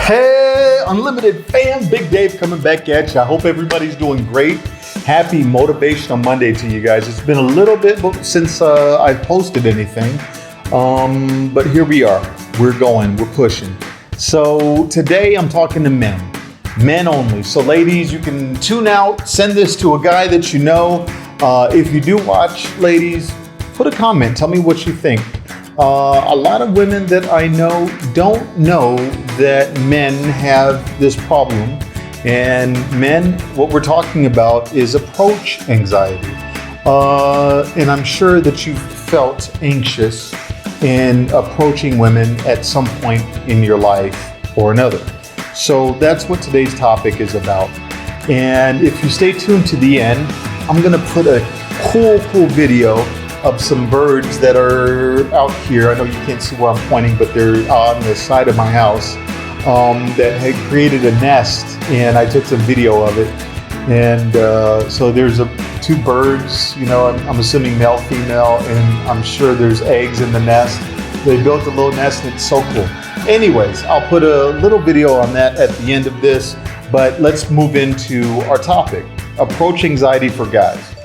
Hey, Unlimited fam, Big Dave coming back at you. I hope everybody's doing great. Happy Motivational Monday to you guys. It's been a little bit since I've posted anything, but here we are. We're going, we're pushing. So today I'm talking to men only. So ladies, you can tune out, send this to a guy that you know. If you do watch, ladies, put a comment. Tell me what you think. A lot of women that I know don't know that men have this problem. And men, what we're talking about is approach anxiety. And I'm sure that you've felt anxious in approaching women at some point in your life or another. So that's what today's topic is about. And if you stay tuned to the end, I'm going to put a cool video of some birds that are out here. I know you can't see where I'm pointing, but they're on the side of my house that had created a nest, and I took some video of it. And so there's two birds, I'm assuming male, female, and I'm sure there's eggs in the nest. They built a little nest, and it's so cool. Anyways, I'll put a little video on that at the end of this, but let's move into our topic, approach anxiety for guys.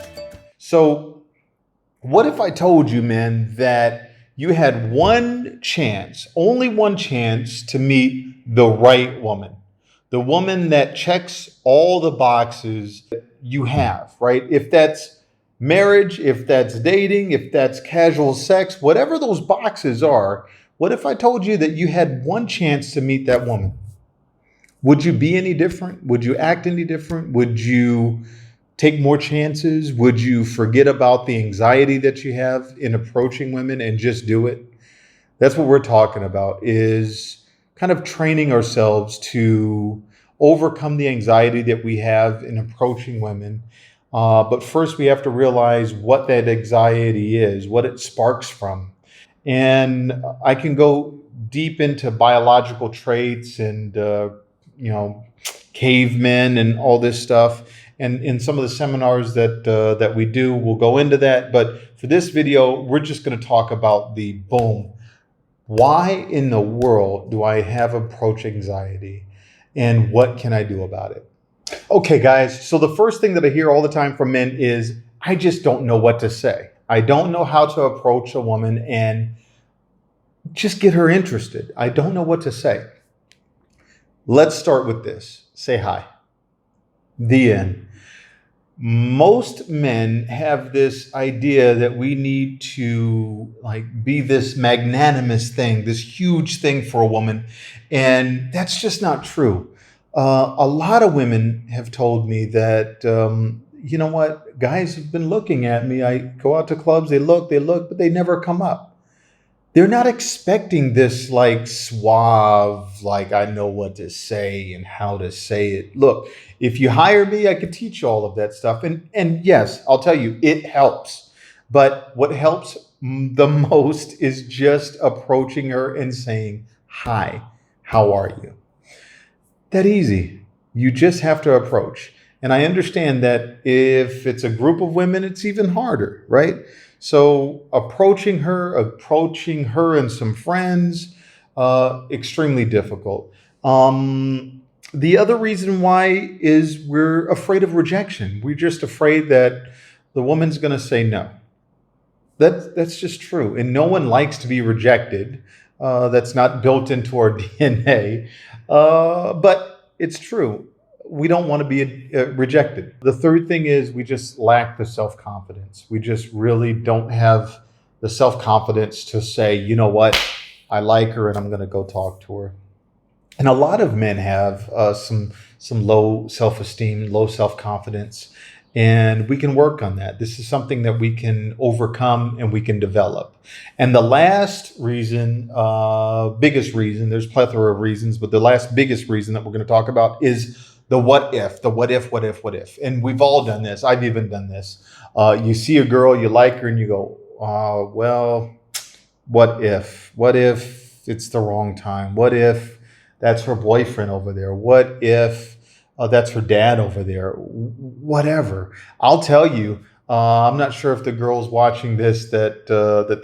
So what if I told you, men, that you had one chance, only one chance to meet the right woman, the woman that checks all the boxes that you have, right? If that's marriage, if that's dating, if that's casual sex, whatever those boxes are, what if I told you that you had one chance to meet that woman? Would you be any different? Would you act any different? Would you take more chances? Would you forget about the anxiety that you have in approaching women and just do it? That's what we're talking about, is kind of training ourselves to overcome the anxiety that we have in approaching women. But first we have to realize what that anxiety is, what it sparks from. And I can go deep into biological traits and, cavemen and all this stuff. And in some of the seminars that we do, we'll go into that. But for this video, we're just going to talk about the boom. Why in the world do I have approach anxiety? And what can I do about it? Okay, guys. So the first thing that I hear all the time from men is, I just don't know what to say. I don't know how to approach a woman and just get her interested. I don't know what to say. Let's start with this. Say hi. The end. Most men have this idea that we need to be this magnanimous thing, this huge thing for a woman. And that's just not true. A lot of women have told me that, you know what, guys have been looking at me. I go out to clubs, they look, but they never come up. They're not expecting this suave, I know what to say and how to say it. Look, if you hire me, I could teach you all of that stuff. And yes, I'll tell you, it helps. But what helps the most is just approaching her and saying, hi, how are you? That easy. You just have to approach. And I understand that if it's a group of women, it's even harder, right? So approaching her and some friends, extremely difficult. The other reason why is we're afraid of rejection. We're just afraid that the woman's going to say no. That's just true. And no one likes to be rejected. That's not built into our DNA. But it's true. We don't want to be rejected. The third thing is we just lack the self-confidence. We just really don't have the self-confidence to say, you know what, I like her and I'm going to go talk to her. And a lot of men have some low self-esteem, low self-confidence, and we can work on that. This is something that we can overcome and we can develop. And the last reason, biggest reason, there's a plethora of reasons, but the last biggest reason that we're going to talk about is the what if. And we've all done this. I've even done this. You see a girl, you like her, and you go, well, what if? What if it's the wrong time? What if that's her boyfriend over there? What if that's her dad over there? Whatever. I'll tell you, I'm not sure if the girl's watching this that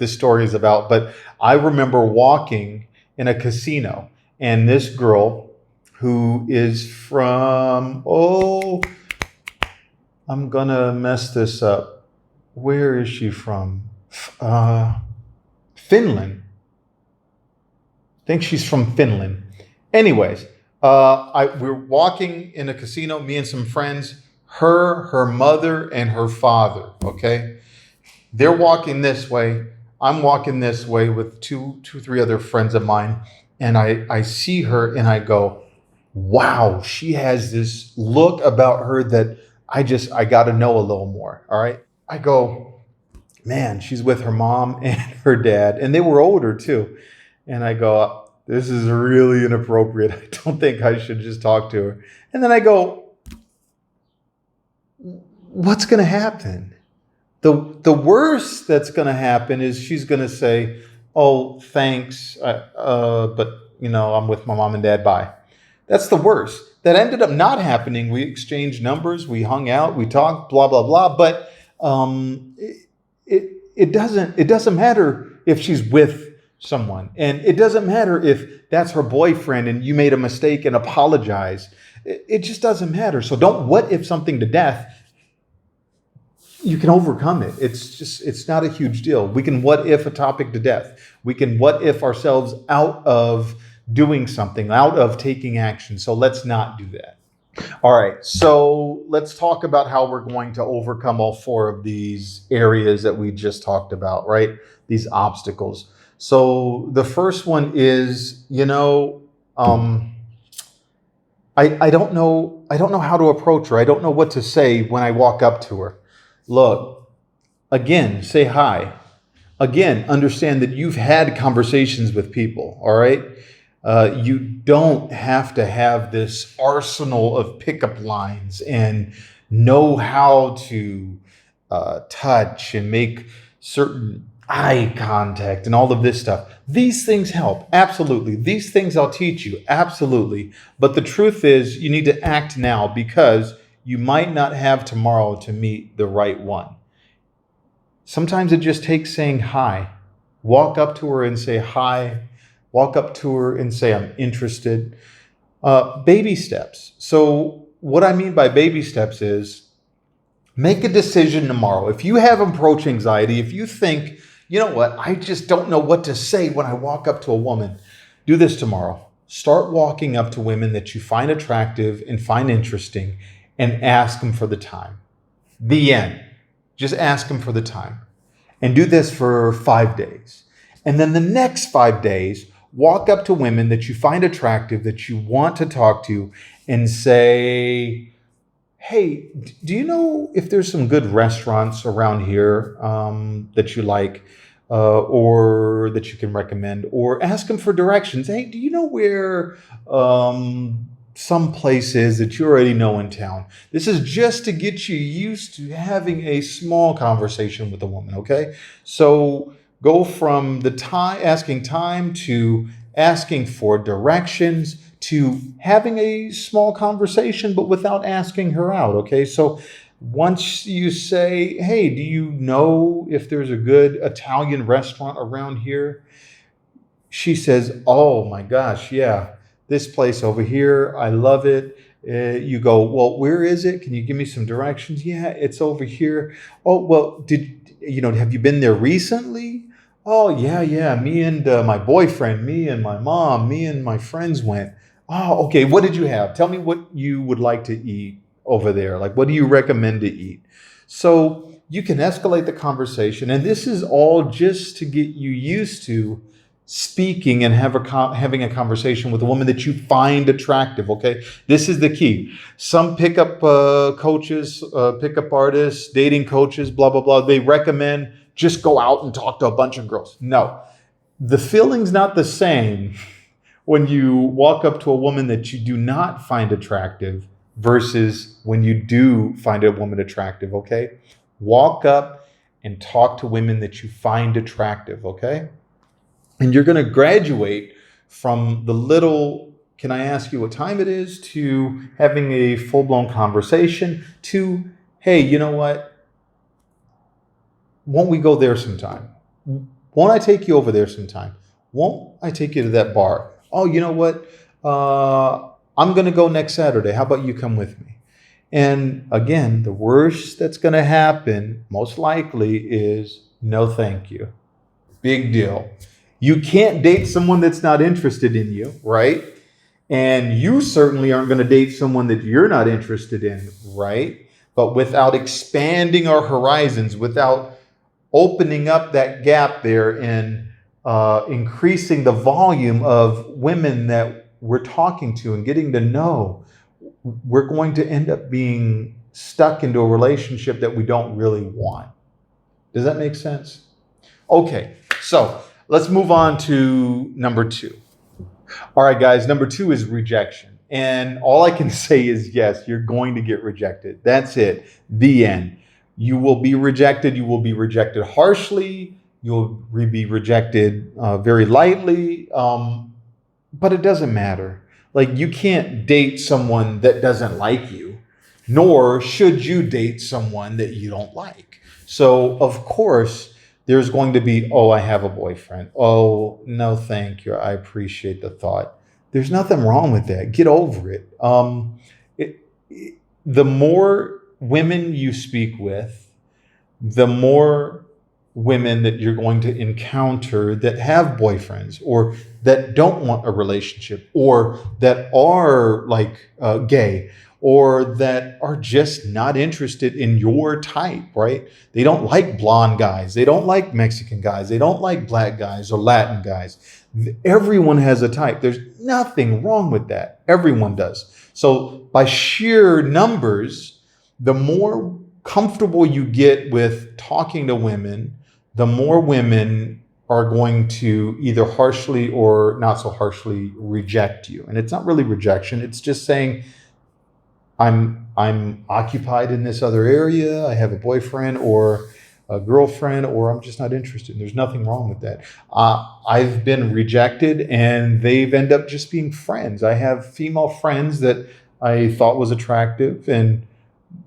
this story is about, but I remember walking in a casino, and this girl who is from, oh, I'm gonna mess this up. Where is she from? Finland. I think she's from Finland. Anyways, we're walking in a casino, me and some friends, her mother, and her father. Okay, they're walking this way. I'm walking this way with three other friends of mine, and I see her and I go, wow, she has this look about her that I got to know a little more. All right, I go, man, she's with her mom and her dad, and they were older too. And I go, this is really inappropriate. I don't think I should just talk to her. And then I go, what's going to happen? The worst that's going to happen is she's going to say, oh, thanks, but I'm with my mom and dad. Bye. That's the worst. That ended up not happening. We exchanged numbers, we hung out, we talked, blah blah blah. But it doesn't matter if she's with someone, and it doesn't matter if that's her boyfriend and you made a mistake and apologize. It just doesn't matter. So don't what if something to death. You can overcome it. It's not a huge deal. We can what if a topic to death. We can what if ourselves out of doing something, out of taking action. So let's not do that. All right. So let's talk about how we're going to overcome all four of these areas that we just talked about, right? These obstacles. So the first one is, I don't know how to approach her. I don't know what to say when I walk up to her. Look, again, say hi. Again, understand that you've had conversations with people, all right? You don't have to have this arsenal of pickup lines and know how to touch and make certain eye contact and all of this stuff. These things help, absolutely. These things I'll teach you, absolutely. But the truth is, you need to act now because you might not have tomorrow to meet the right one. Sometimes it just takes saying hi. Walk up to her and say hi. Walk up to her and say, I'm interested. Baby steps. So what I mean by baby steps is make a decision tomorrow. If you have approach anxiety, if you think, you know what, I just don't know what to say when I walk up to a woman, do this tomorrow. Start walking up to women that you find attractive and find interesting and ask them for the time. The end. Just ask them for the time. And do this for 5 days. And then the next 5 days, walk up to women that you find attractive, that you want to talk to, and say, hey, do you know if there's some good restaurants around here that you like or that you can recommend? Or ask them for directions. Hey, do you know where some places that you already know in town? This is just to get you used to having a small conversation with a woman, okay? So go from the asking time to asking for directions to having a small conversation, but without asking her out, okay? So once you say, hey, do you know if there's a good Italian restaurant around here? She says, oh my gosh, yeah, this place over here, I love it. You go, well, where is it? Can you give me some directions? Yeah, it's over here. Oh, well, have you been there recently? Oh, yeah. Me and my boyfriend, me and my mom, me and my friends went. Oh, okay. What did you have? Tell me what you would like to eat over there. Like, what do you recommend to eat? So you can escalate the conversation. And this is all just to get you used to speaking and having a conversation with a woman that you find attractive, okay? This is the key. Some pickup coaches, pickup artists, dating coaches, blah, blah, blah, they recommend just go out and talk to a bunch of girls. No, the feeling's not the same when you walk up to a woman that you do not find attractive versus when you do find a woman attractive, okay? Walk up and talk to women that you find attractive, okay? And you're going to graduate from the little, can I ask you what time it is, to having a full-blown conversation, to, hey, you know what? Won't we go there sometime? Won't I take you over there sometime? Won't I take you to that bar? Oh, you know what? I'm going to go next Saturday. How about you come with me? And again, the worst that's going to happen, most likely, is no thank you. Big deal. You can't date someone that's not interested in you, right? And you certainly aren't going to date someone that you're not interested in, right? But without expanding our horizons, without opening up that gap there and increasing the volume of women that we're talking to and getting to know, we're going to end up being stuck into a relationship that we don't really want. Does that make sense? Okay, so let's move on to number 2. All right, guys, number 2 is rejection. And all I can say is, yes, you're going to get rejected. That's it. The end. You will be rejected. You will be rejected harshly. You'll be rejected very lightly. But it doesn't matter. Like, you can't date someone that doesn't like you, nor should you date someone that you don't like. So, of course, there's going to be, oh, I have a boyfriend. Oh, no, thank you. I appreciate the thought. There's nothing wrong with that. Get over it. The more women you speak with, the more women that you're going to encounter that have boyfriends or that don't want a relationship or that are like gay or that are just not interested in your type, right? They don't like blonde guys. They don't like Mexican guys. They don't like black guys or Latin guys. Everyone has a type. There's nothing wrong with that. Everyone does. So by sheer numbers, the more comfortable you get with talking to women, the more women are going to either harshly or not so harshly reject you. And it's not really rejection. It's just saying, I'm occupied in this other area. I have a boyfriend or a girlfriend, or I'm just not interested. There's nothing wrong with that. I've been rejected and they've ended up just being friends. I have female friends that I thought was attractive and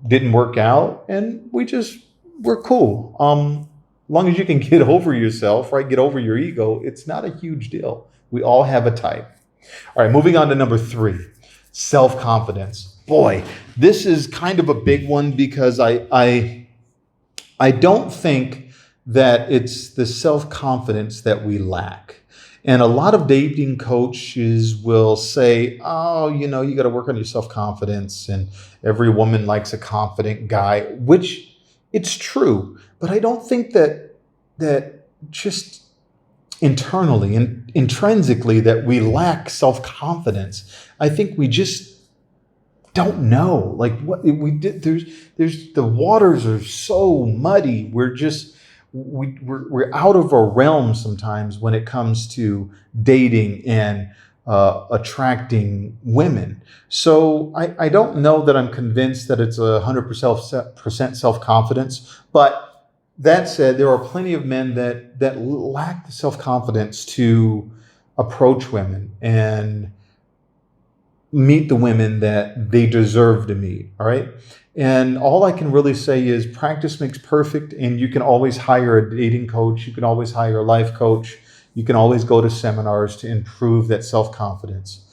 didn't work out, and we're cool. As long as you can get over yourself, right? Get over your ego, it's not a huge deal. We all have a type. All right, moving on to number 3, self-confidence. Boy, this is kind of a big one because I don't think that it's the self-confidence that we lack. And a lot of dating coaches will say, oh, you got to work on your self-confidence, and every woman likes a confident guy, which it's true. But I don't think that just internally and intrinsically that we lack self-confidence. I think we just don't know. Like, what we did, there's the waters are so muddy. We're out of our realm sometimes when it comes to dating and attracting women. So I don't know that I'm convinced that it's 100% self-confidence. But that said, there are plenty of men that lack the self-confidence to approach women and meet the women that they deserve to meet. All right. And all I can really say is practice makes perfect. And you can always hire a dating coach. You can always hire a life coach. You can always go to seminars to improve that self-confidence.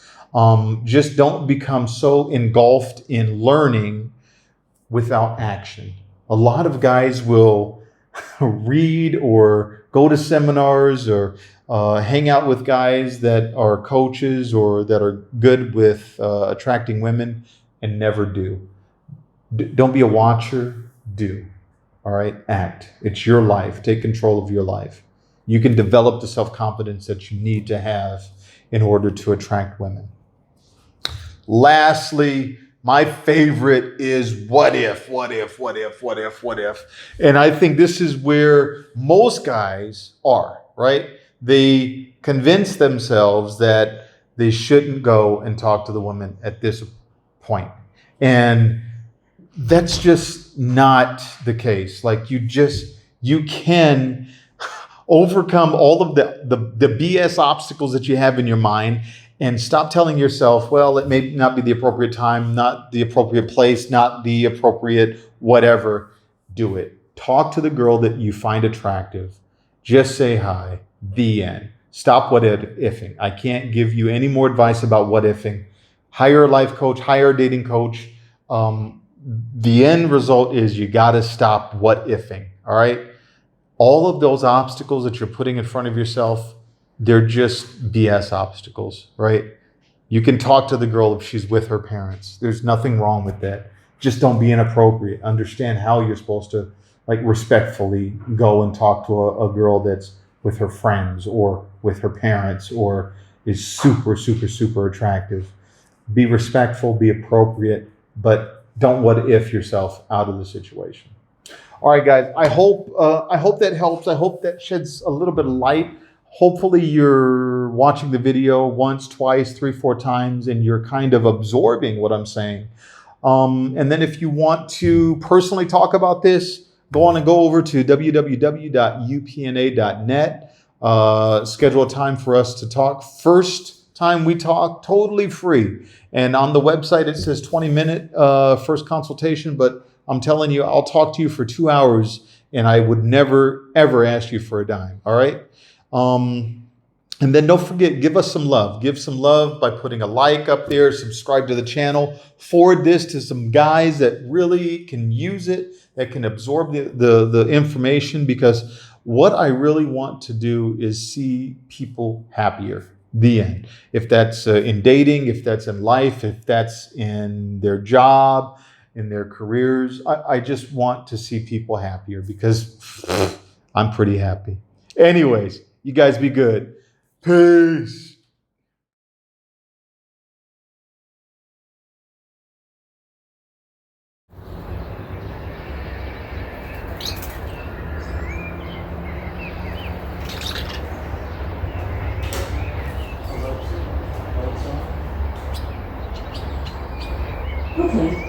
Just don't become so engulfed in learning without action. A lot of guys will read or go to seminars or hang out with guys that are coaches or that are good with attracting women and never do. Don't be a watcher, do. All right, act. It's your life. Take control of your life. You can develop the self-confidence that you need to have in order to attract women. Lastly, my favorite is what if. And I think this is where most guys are, right? They convince themselves that they shouldn't go and talk to the woman at this point. And that's just not the case. Like, you can overcome all of the BS obstacles that you have in your mind and stop telling yourself, well, it may not be the appropriate time, not the appropriate place, not the appropriate whatever. Do it. Talk to the girl that you find attractive. Just say hi. The end. Stop what ifing. I can't give you any more advice about what ifing. hire a life coach, hire a dating coach. The end result is you got to stop what ifing. All right. All of those obstacles that you're putting in front of yourself, they're just BS obstacles, right? You can talk to the girl if she's with her parents. There's nothing wrong with that. Just don't be inappropriate. Understand how you're supposed to, like, respectfully go and talk to a girl that's with her friends or with her parents or is super, super, super attractive. Be respectful, be appropriate, but don't what if yourself out of the situation. All right, guys. I hope that helps. I hope that sheds a little bit of light. Hopefully, you're watching the video once, twice, three, four times, and you're kind of absorbing what I'm saying. And then, if you want to personally talk about this, go on and go over to www.upna.net. Schedule a time for us to talk. First time we talk, totally free. And on the website, it says 20-minute first consultation, but I'm telling you, I'll talk to you for 2 hours and I would never, ever ask you for a dime. All right. And then don't forget, give us some love. Give some love by putting a like up there, subscribe to the channel, forward this to some guys that really can use it, that can absorb the information, because what I really want to do is see people happier. The end. If that's in dating, if that's in life, if that's in their job, in their careers. I just want to see people happier because I'm pretty happy. Anyways, you guys be good. Peace. Okay.